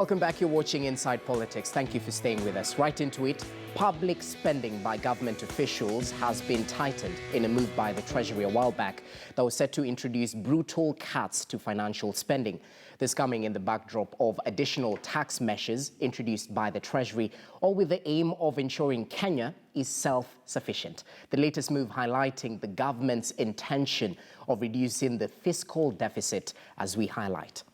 Welcome back. You're watching Inside Politics. Thank you for staying with us. Right into it. Public spending by government officials has been tightened in a move by the Treasury a while back that was set to introduce brutal cuts to financial spending. This coming in the backdrop of additional tax measures introduced by the Treasury, all with the aim of ensuring Kenya is self-sufficient. The latest move highlighting the government's intention of reducing the fiscal deficit, as we highlight.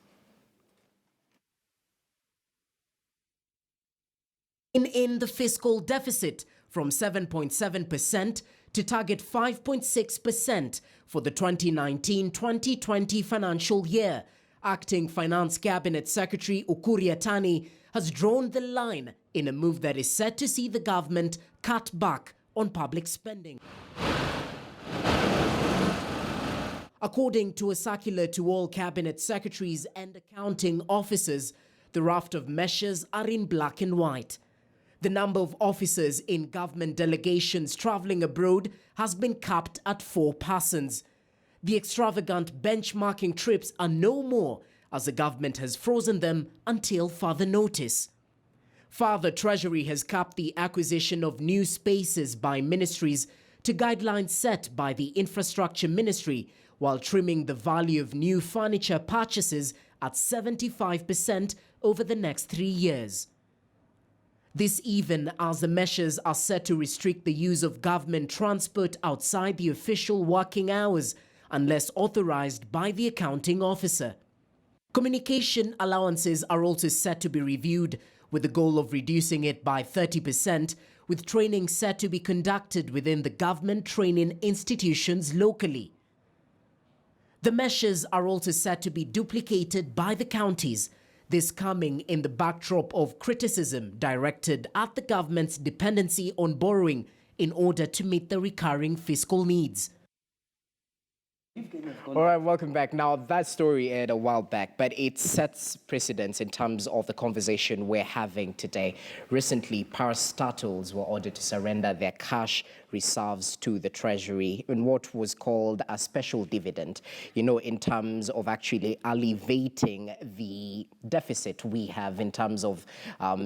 In the fiscal deficit from 7.7% to target 5.6% for the 2019-2020 financial year. Acting Finance Cabinet Secretary Austerity has drawn the line in a move that is set to see the government cut back on public spending. According to a circular to all cabinet secretaries and accounting officers, the raft of measures are in black and white. The number of officers in government delegations traveling abroad has been capped at 4 persons. The extravagant benchmarking trips are no more, as the government has frozen them until further notice. Further, Treasury has capped the acquisition of new spaces by ministries to guidelines set by the Infrastructure Ministry, while trimming the value of new furniture purchases at 75% over the next 3 years. This even as the measures are set to restrict the use of government transport outside the official working hours unless authorized by the accounting officer. Communication allowances are also set to be reviewed with the goal of reducing it by 30%, with training set to be conducted within the government training institutions locally. The measures are also set to be duplicated by the counties. This coming in the backdrop of criticism directed at the government's dependency on borrowing in order to meet the recurring fiscal needs. All right, welcome back. Now, that story aired a while back, but it sets precedence in terms of the conversation we're having today. Recently, parastatals were ordered to surrender their cash reserves to the Treasury in what was called a special dividend, in terms of actually alleviating the deficit we have in terms of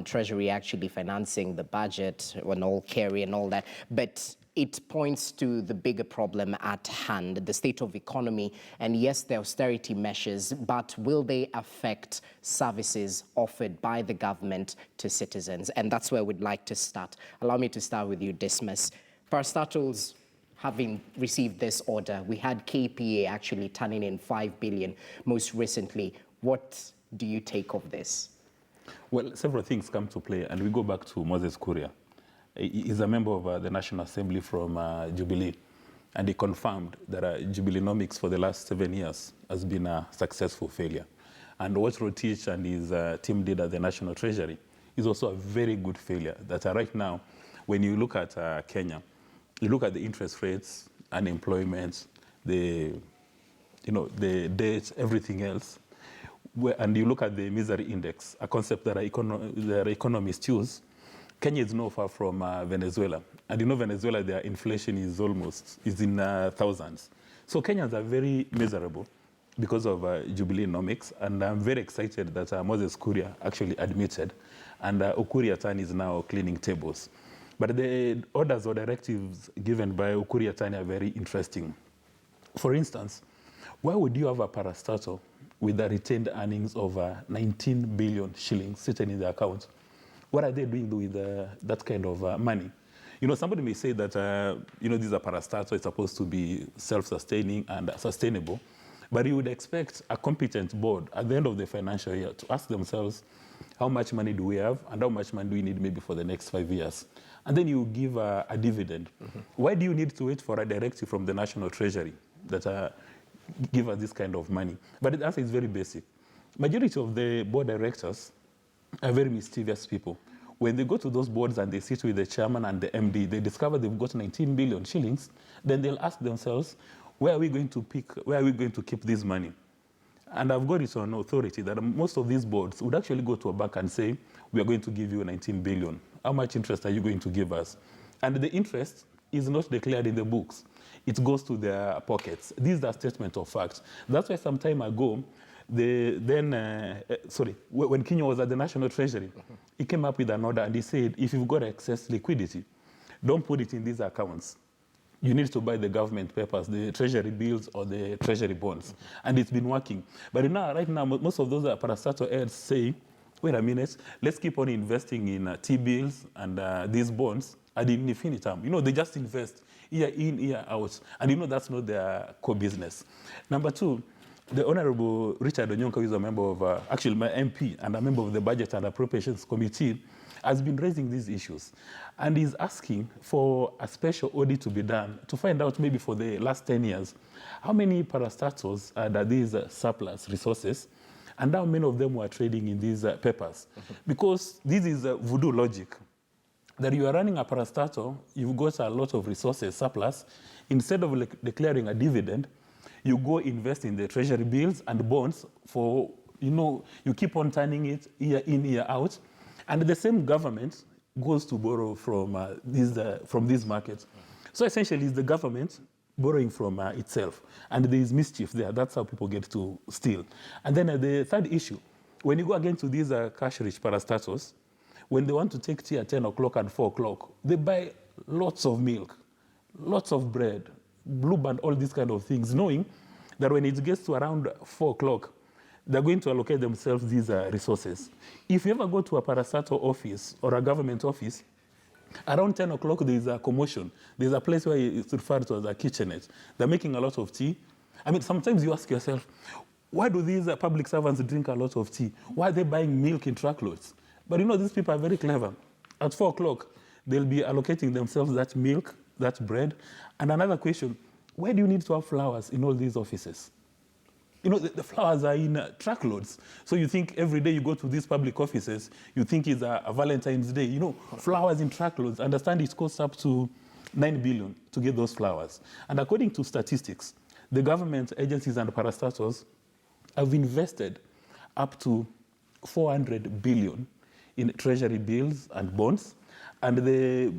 Treasury actually financing the budget and all carry and all that. But it points to the bigger problem at hand, the state of economy, and yes, the austerity measures, but will they affect services offered by the government to citizens? And that's where we'd like to start. Allow me to start with you, Dismas. Parastatals having received this order, we had KPA actually turning in 5 billion most recently. What do you take of this? Well, several things come to play, and we go back to Moses Kuria. He's a member of the National Assembly from Jubilee, and he confirmed that Jubileenomics for the last 7 years has been a successful failure. And what Rotich and his team did at the National Treasury is also a very good failure. That right now, when you look at Kenya, you look at the interest rates, unemployment, the debt, everything else, and you look at the misery index, a concept that the economists use. Kenya is not far from Venezuela. And Venezuela, their inflation is in thousands. So Kenyans are very miserable because of Jubileenomics. And I'm very excited that Moses Kuria actually admitted. And Austerity is now cleaning tables. But the orders or directives given by Austerity are very interesting. For instance, why would you have a parastatal with a retained earnings of 19 billion shillings sitting in the account? What are they doing with that kind of money? Somebody may say that, this is a parastatal, it's supposed to be self-sustaining and sustainable. But you would expect a competent board at the end of the financial year to ask themselves, how much money do we have and how much money do we need maybe for the next 5 years? And then you give a dividend. Mm-hmm. Why do you need to wait for a directive from the National Treasury that give us this kind of money? But the answer is very basic. Majority of the board directors are very mischievous people. When they go to those boards and they sit with the chairman and the MD, they discover they've got 19 billion shillings, then they'll ask themselves, where are we going to keep this money? And I've got it on authority that most of these boards would actually go to a bank and say, we are going to give you 19 billion. How much interest are you going to give us? And the interest is not declared in the books. It goes to their pockets. These are statements of fact. That's why some time ago, when Kenya was at the National Treasury, he came up with an order and he said, if you've got excess liquidity, don't put it in these accounts. You need to buy the government papers, the treasury bills or the treasury bonds. And it's been working. But right now, most of those parastatal heads say, wait a minute, let's keep on investing in T-bills and these bonds ad infinitum. They just invest year in, year out. And that's not their core business. Number two, the Honorable Richard Onyonka, who is a member of, actually my MP and a member of the Budget and Appropriations Committee, has been raising these issues. And he's asking for a special audit to be done to find out maybe for the last 10 years, how many parastatals are these surplus resources, and how many of them were trading in these papers. Because this is voodoo logic, that you are running a parastatal, you've got a lot of resources surplus, instead of declaring a dividend, you go invest in the treasury bills and bonds for, you keep on turning it year in, year out. And the same government goes to borrow from these markets. So essentially, it's the government borrowing from itself. And there is mischief there. That's how people get to steal. And then the third issue, when you go again to these cash-rich parastatals, when they want to take tea at 10 o'clock and 4 o'clock, they buy lots of milk, lots of bread, blue band, all these kind of things, knowing that when it gets to around 4 o'clock, they're going to allocate themselves these resources. If you ever go to a parastatal office or a government office, around 10 o'clock, there's a commotion. There's a place where it's referred to as a kitchenette. They're making a lot of tea. I mean, sometimes you ask yourself, why do these public servants drink a lot of tea? Why are they buying milk in truckloads? But these people are very clever. At 4 o'clock, they'll be allocating themselves that milk, that bread. And another question, why do you need to have flowers in all these offices? The flowers are in truckloads. So you think every day you go to these public offices, you think it's a Valentine's Day. Flowers in truckloads. Understand it costs up to 9 billion to get those flowers. And according to statistics, the government agencies and parastatals have invested up to 400 billion in treasury bills and bonds. And the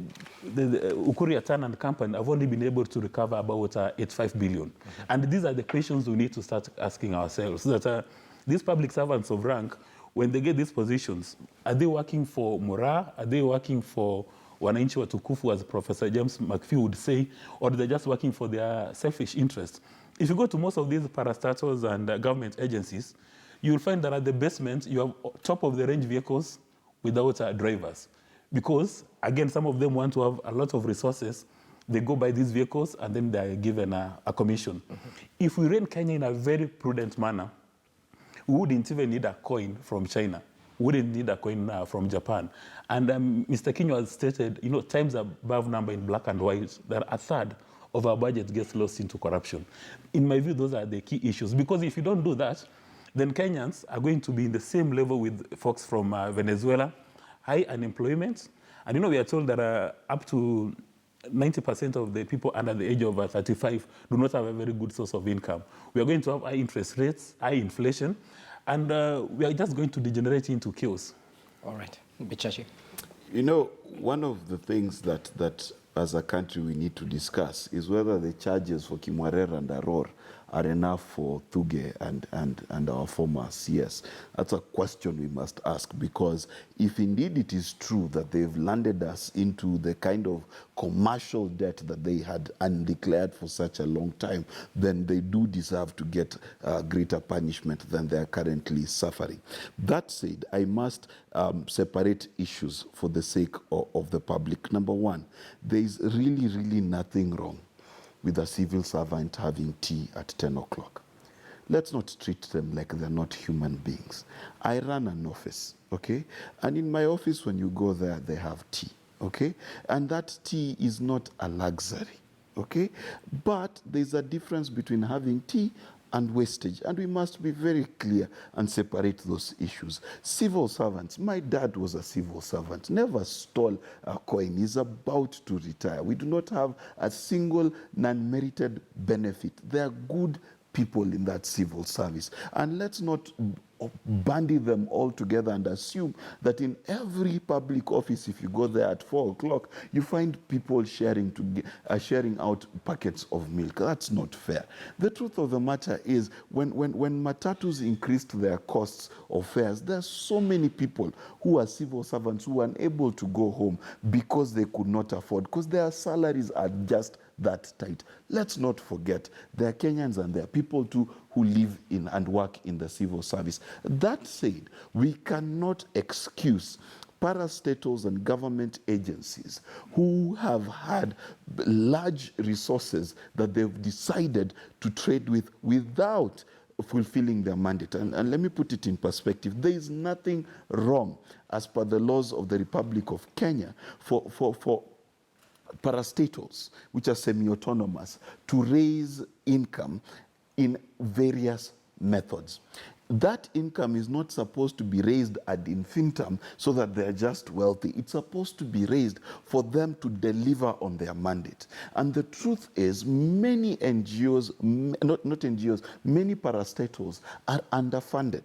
Ukuri Atan and company have only been able to recover about 85 billion. And these are the questions we need to start asking ourselves. That these public servants of rank, when they get these positions, are they working for Mura? Are they working for wananchi watukufu, as Professor James McPhee would say, or they're just working for their selfish interests? If you go to most of these parastatals and government agencies, you'll find that at the basement, you have top-of-the-range vehicles without drivers. Because, again, some of them want to have a lot of resources. They go buy these vehicles, and then they're given a commission. If we ran Kenya in a very prudent manner, we wouldn't even need a coin from China. We wouldn't need a coin from Japan. And Mr. Kinyo has stated, times above number in black and white, that a third of our budget gets lost into corruption. In my view, those are the key issues. Because if you don't do that, then Kenyans are going to be in the same level with folks from Venezuela, high unemployment. And we are told that up to 90% of the people under the age of 35 do not have a very good source of income. We are going to have high interest rates, high inflation, and we are just going to degenerate into chaos. All right. Bichachi. One of the things that as a country we need to discuss is whether the charges for Kimwarer and Aror are enough for Thuge and our former CS. That's a question we must ask, because if indeed it is true that they've landed us into the kind of commercial debt that they had undeclared for such a long time, then they do deserve to get greater punishment than they are currently suffering. That said, I must separate issues for the sake of the public. Number one, there is really, really nothing wrong with a civil servant having tea at 10 o'clock. Let's not treat them like they're not human beings. I run an office, okay? And in my office, when you go there, they have tea, okay? And that tea is not a luxury, okay? But there's a difference between having tea and wastage, and we must be very clear and separate those issues. Civil servants, my dad was a civil servant, never stole a coin. He's about to retire. We do not have a single non-merited benefit. They are good people in that civil service. And let's not bandy them all together and assume that in every public office, if you go there at 4 o'clock, you find people sharing out packets of milk. That's not fair. The truth of the matter is, when matatus increased their costs of fares, there are so many people who are civil servants who are unable to go home because they could not afford, because their salaries are just that tight. Let's not forget, there are Kenyans and there are people too who live in and work in the civil service. That said, we cannot excuse parastatals and government agencies who have had large resources that they've decided to trade with without fulfilling their mandate. And let me put it in perspective. There is nothing wrong, as per the laws of the Republic of Kenya, for parastatals, which are semi-autonomous, to raise income in various methods. That income is not supposed to be raised ad infinitum so that they're just wealthy. It's supposed to be raised for them to deliver on their mandate. And the truth is, many NGOs, not NGOs, many parastatals are underfunded.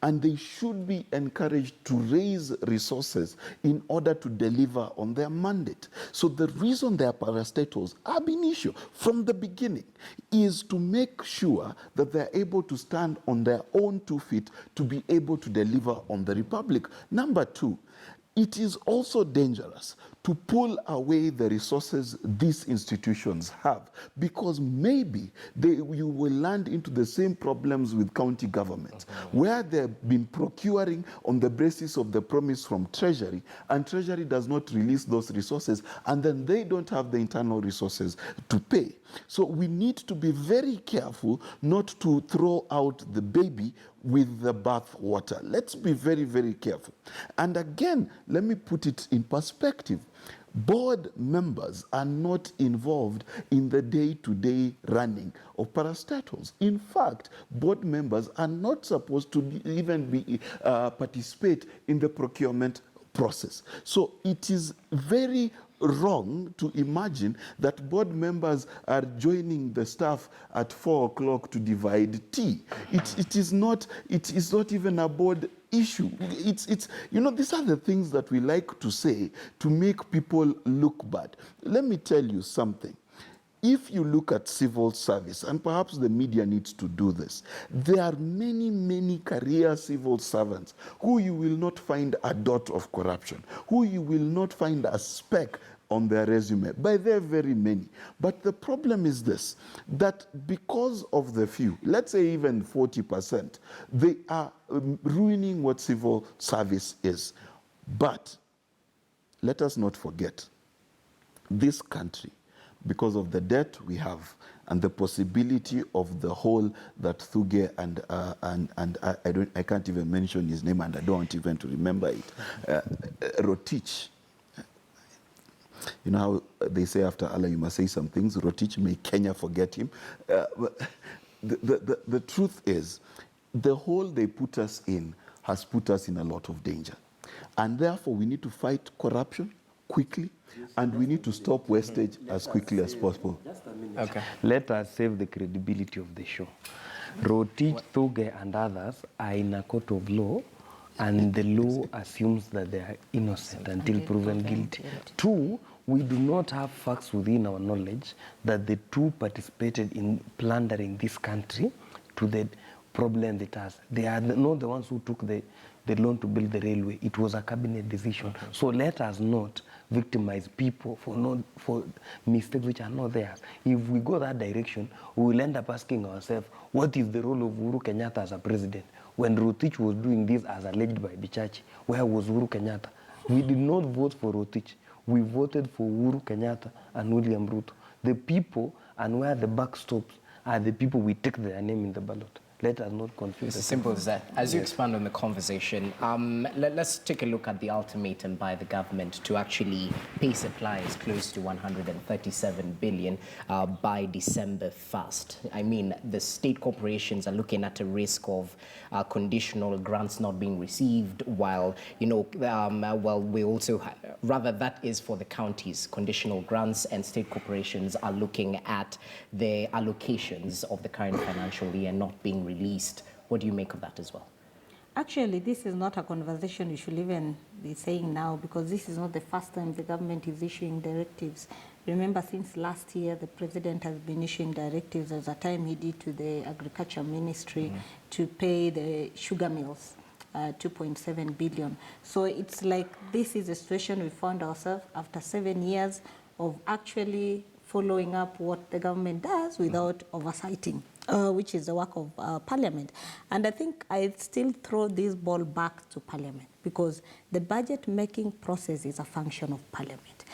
And they should be encouraged to raise resources in order to deliver on their mandate. So the reason their parastatals ab initio, from the beginning, is to make sure that they're able to stand on their own 2 feet to be able to deliver on the republic. Number 2, it is also dangerous to pull away the resources these institutions have, because maybe you will land into the same problems with county governments, where they've been procuring on the basis of the promise from Treasury, and Treasury does not release those resources, and then they don't have the internal resources to pay. So we need to be very careful not to throw out the baby with the bath water. Let's be very, very careful. And again, let me put it in perspective. Board members are not involved in the day-to-day running of parastatals. In fact, board members are not supposed to participate in the procurement process. So it is very wrong to imagine that board members are joining the staff at 4 o'clock to divide tea. It is not even a board issue. These are the things that we like to say to make people look bad. Let me tell you something. If you look at civil service, and perhaps the media needs to do this, there are many, many career civil servants who you will not find a dot of corruption, who you will not find a speck on their resume. By their very many. But the problem is this, that because of the few, let's say even 40%, they are ruining what civil service is. But let us not forget, this country, because of the debt we have and the possibility of the hole that Thuge and I can't even mention his name, and I don't want even to remember it, Rotich. You know how they say after Allah you must say some things. Rotich, may Kenya forget him. The truth is, the hole they put us in has put us in a lot of danger. And therefore we need to fight corruption quickly, and we need to stop wastage as quickly as possible. Okay. Let us save the credibility of the show. Rotich, Thuge, and others are in a court of law, and the law assumes that they are innocent until proven guilty. 2, we do not have facts within our knowledge that the 2 participated in plundering this country to the problem it has. They are not the ones who took the loan to build the railway. It was a cabinet decision. So let us not victimize people for mistakes which are not theirs. If we go that direction, we will end up asking ourselves, what is the role of Uhuru Kenyatta as a president? When Rotich was doing this as alleged by Bichachi, where was Uhuru Kenyatta? We did not vote for Rotich. We voted for Uhuru Kenyatta and William Ruto. The people, and where the buck stops, are the people we take their name in the ballot. Let us not confuse. It's as simple as that. As you expand on the conversation, let's take a look at the ultimatum by the government to actually pay suppliers close to 137 billion by December 1st. I mean, the state corporations are looking at a risk of conditional grants not being received, while, we also, rather that is for the counties, conditional grants, and state corporations are looking at the allocations of the current financial year not being released. What do you make of that as well? Actually, this is not a conversation you should even be saying now, because this is not the first time the government is issuing directives. Remember, since last year, the president has been issuing directives. There's a time he did to the Agriculture Ministry to pay the sugar mills 2.7 billion. So it's like this is a situation we found ourselves after 7 years of actually following up what the government does without oversighting, which is the work of Parliament. And I think I still throw this ball back to Parliament, because the budget-making process is a function of Parliament.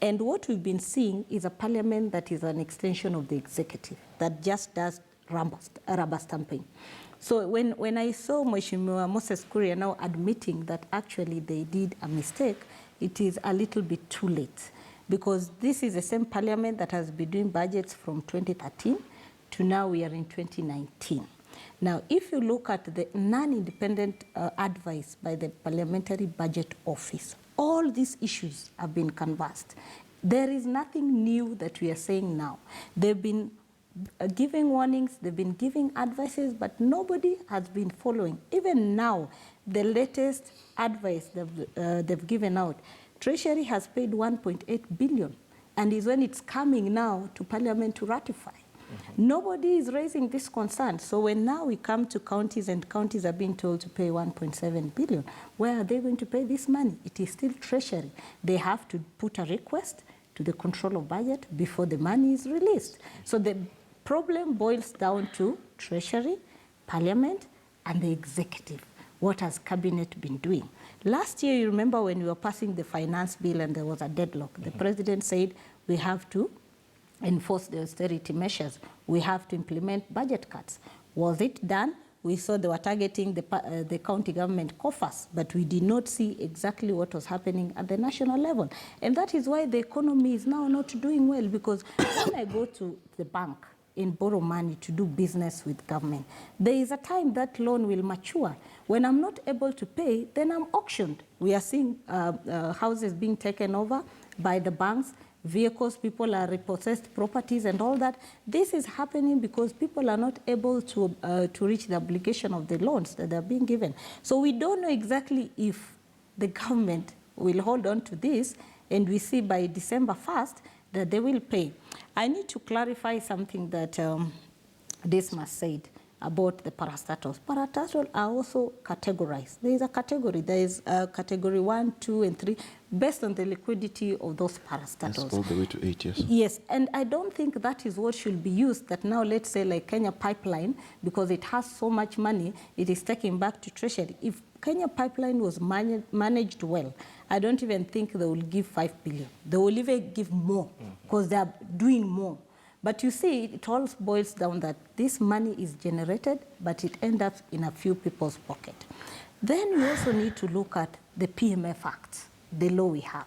And what we've been seeing is a Parliament that is an extension of the executive, that just does rubber stamping. So when I saw Mheshimiwa Moses Kuria now admitting that actually they did a mistake, it is a little bit too late, because this is the same Parliament that has been doing budgets from 2013 to now we are in 2019. Now, if you look at the non-independent advice by the Parliamentary Budget Office, all these issues have been canvassed. There is nothing new that we are saying now. They've been giving warnings, they've been giving advices, but nobody has been following. Even now, the latest advice they've given out, Treasury has paid 1.8 billion, and is when it's coming now to Parliament to ratify. Nobody is raising this concern. So when now we come to counties and counties are being told to pay 1.7 billion, where are they going to pay this money? It is still Treasury. They have to put a request to the control of budget before the money is released. So the problem boils down to Treasury, Parliament, and the executive. What has Cabinet been doing? Last year, you remember when we were passing the finance bill and there was a deadlock, the president said we have to enforce the austerity measures. We have to implement budget cuts. Was it done? We saw they were targeting the county government coffers, but we did not see exactly what was happening at the national level. And that is why the economy is now not doing well, because when I go to the bank and borrow money to do business with government, there is a time that loan will mature. When I'm not able to pay, then I'm auctioned. We are seeing houses being taken over by the banks, vehicles, people are repossessed properties and all that. This is happening because people are not able to reach the obligation of the loans that are being given. So we don't know exactly if the government will hold on to this, and we see by December 1st that they will pay. I need to clarify something that Dismas said about the parastatals. Parastatals are also categorized. There is a category. There is category 1, 2, and 3, based on the liquidity of those parastatals. That's all the way to 8 years. Yes, and I don't think that is what should be used, that now let's say like Kenya Pipeline, because it has so much money, it is taken back to Treasury. If Kenya Pipeline was managed well, I don't even think they will give 5 billion. They will even give more, because they are doing more. But you see, it all boils down that this money is generated, but it ends up in a few people's pocket. Then we also need to look at the PMF Act, the law we have.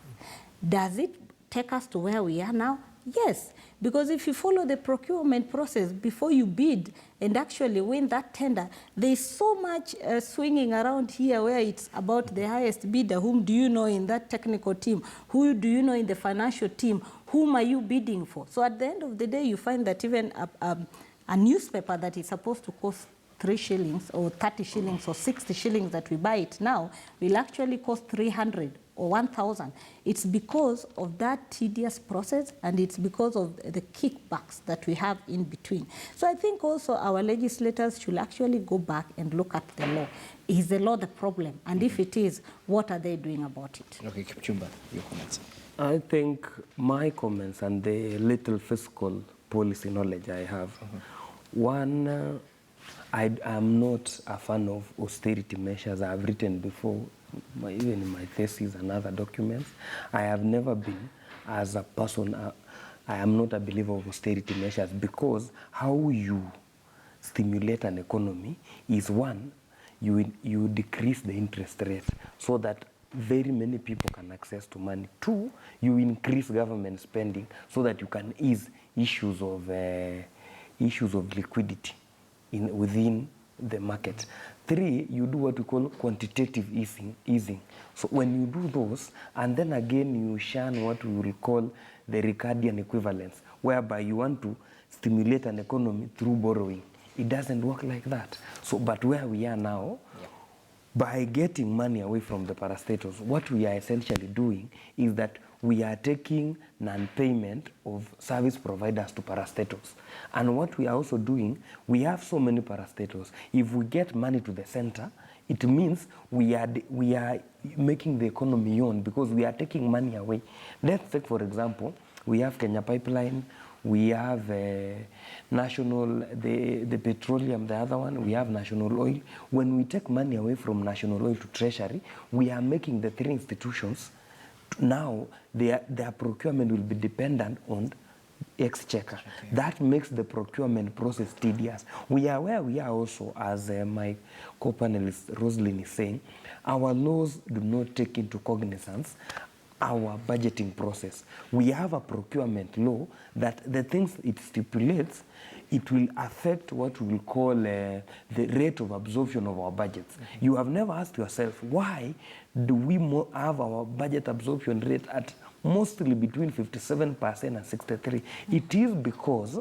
Does it take us to where we are now? Yes, because if you follow the procurement process before you bid and actually win that tender, there's so much swinging around here where it's about the highest bidder. Whom do you know in that technical team? Who do you know in the financial team? Whom are you bidding for? So at the end of the day, you find that even a newspaper that is supposed to cost 3 shillings or 30 shillings or 60 shillings that we buy it now will actually cost 300 or 1,000. It's because of that tedious process, and it's because of the kickbacks that we have in between. So I think also our legislators should actually go back and look at the law. Is the law the problem? And if it is, what are they doing about it? Okay, Kipchumba, your comments. I think my comments and the little fiscal policy knowledge I have, one, I am not a fan of austerity measures. I have written before, even in my thesis and other documents. I have never been, as a person, I am not a believer of austerity measures, because how you stimulate an economy is, one, you decrease the interest rate so that very many people can access to money. Two, you increase government spending so that you can ease issues of liquidity within the market. Three, you do what we call quantitative easing. So when you do those, and then again you shun what we will call the Ricardian equivalence, whereby you want to stimulate an economy through borrowing. It doesn't work like that. So, but where we are now, By getting money away from the parastatals, what we are essentially doing is that we are taking non-payment of service providers to parastatals. And what we are also doing, we have so many parastatals. If we get money to the center, it means we are making the economy yawn because we are taking money away. Let's take, for example, we have Kenya Pipeline, we have national, the petroleum, the other one, we have national oil. When we take money away from national oil to treasury, we are making the three institutions, now their procurement will be dependent on exchequer. Okay. That makes the procurement process tedious. We are where we are also, as my co-panelist Roslyn is saying, our laws do not take into cognizance our budgeting process. We have a procurement law that the things it stipulates, it will affect what we will call the rate of absorption of our budgets. Mm-hmm. You have never asked yourself, why do we have our budget absorption rate at mostly between 57% and 63%? Mm-hmm. It is because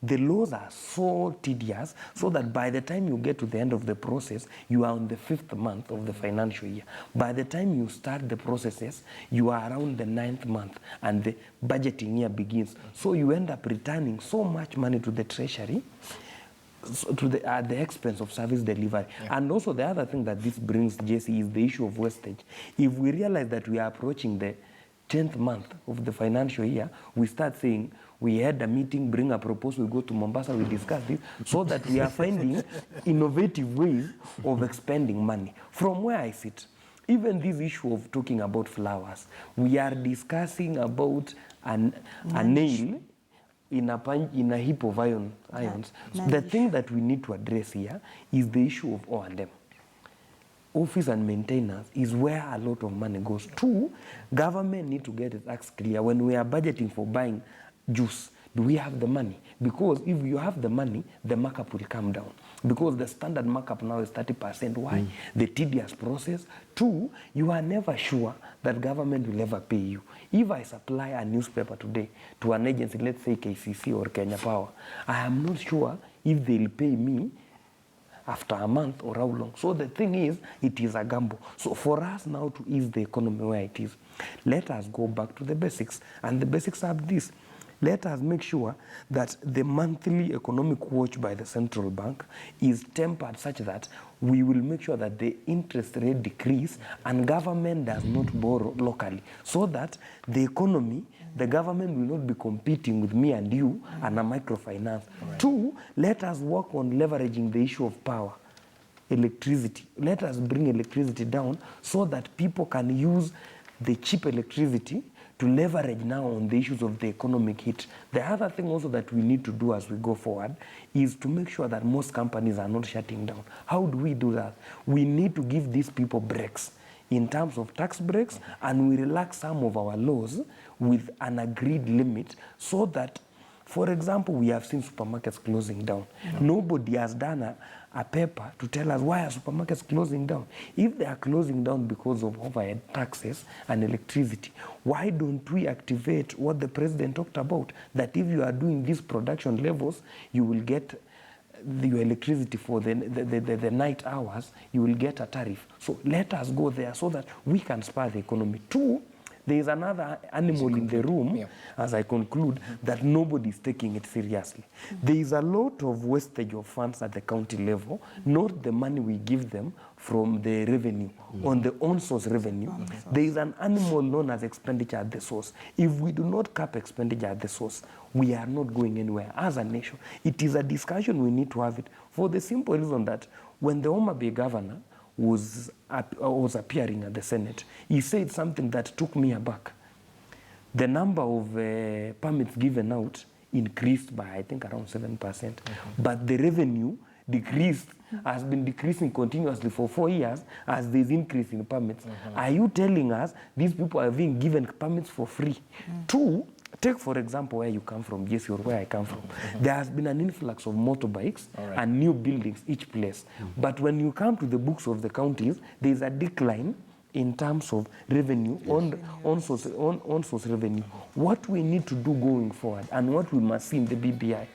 the laws are so tedious, so that by the time you get to the end of the process, you are on the 5th month of the financial year. By the time you start the processes, you are around the 9th month, and the budgeting year begins. So you end up returning so much money to the treasury at the expense of service delivery. Yeah. And also the other thing that this brings, Jesse, is the issue of wastage. If we realize that we are approaching the 10th month of the financial year, we start saying, we had a meeting, bring a proposal, we go to Mombasa, we discuss this, so that we are finding innovative ways of expending money. From where I sit, even this issue of talking about flowers, we are discussing about a nail in a heap of ions. So the thing that we need to address here is the issue of O&M. Office and maintenance is where a lot of money goes. Two, government need to get its acts clear. When we are budgeting for buying juice, do we have the money? Because if you have the money, the markup will come down. Because the standard markup now is 30%. Why? The tedious process. Two, you are never sure that government will ever pay you. If I supply a newspaper today to an agency, let's say KCC or Kenya Power, I am not sure if they'll pay me after a month or how long. So the thing is, it is a gamble. So for us now to ease the economy where it is, let us go back to the basics. And the basics are this. Let us make sure that the monthly economic watch by the central bank is tempered such that we will make sure that the interest rate decrease and government does not borrow locally, so that the economy, the government will not be competing with me and you and a microfinance. Right. Two, let us work on leveraging the issue of power, electricity. Let us bring electricity down so that people can use the cheap electricity to leverage now on the issues of the economic hit. The other thing also that we need to do as we go forward is to make sure that most companies are not shutting down. How do we do that? We need to give these people breaks in terms of tax breaks, and we relax some of our laws with an agreed limit so that, for example, we have seen supermarkets closing down. Nobody has done a paper to tell us why are supermarkets closing down. If they are closing down because of overhead taxes and electricity, why don't we activate what the president talked about, that if you are doing these production levels, you will get your electricity for the night hours, you will get a tariff. So let us go there so that we can spur the economy. Two, there is another animal in the room, as I conclude, that nobody is taking it seriously. There is a lot of wastage of funds at the county level, not the money we give them from the revenue, on the on-source revenue. There is an animal known as expenditure at the source. If we do not cap expenditure at the source, we are not going anywhere as a nation. It is a discussion we need to have it, for the simple reason that when the Homa Bay governor was appearing at the Senate, he said something that took me aback. The number of permits given out increased by, I think, around 7%. But the revenue decreased, has been decreasing continuously for 4 years as there's increase in permits. Are you telling us these people are being given permits for free? Two, take, for example, where you come from, Jesse, or where I come from. There has been an influx of motorbikes and new buildings each place. But when you come to the books of the counties, there is a decline in terms of revenue, on-source revenue. What we need to do going forward, and what we must see in the BBI,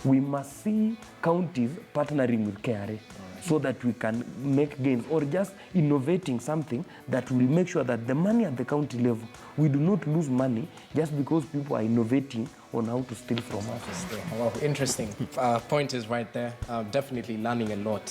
we must see counties partnering with KRA. so that we can make gains, or just innovating something that will make sure that the money at the county level, we do not lose money just because people are innovating on how to steal from us. Well, interesting. Point is right there. Definitely learning a lot.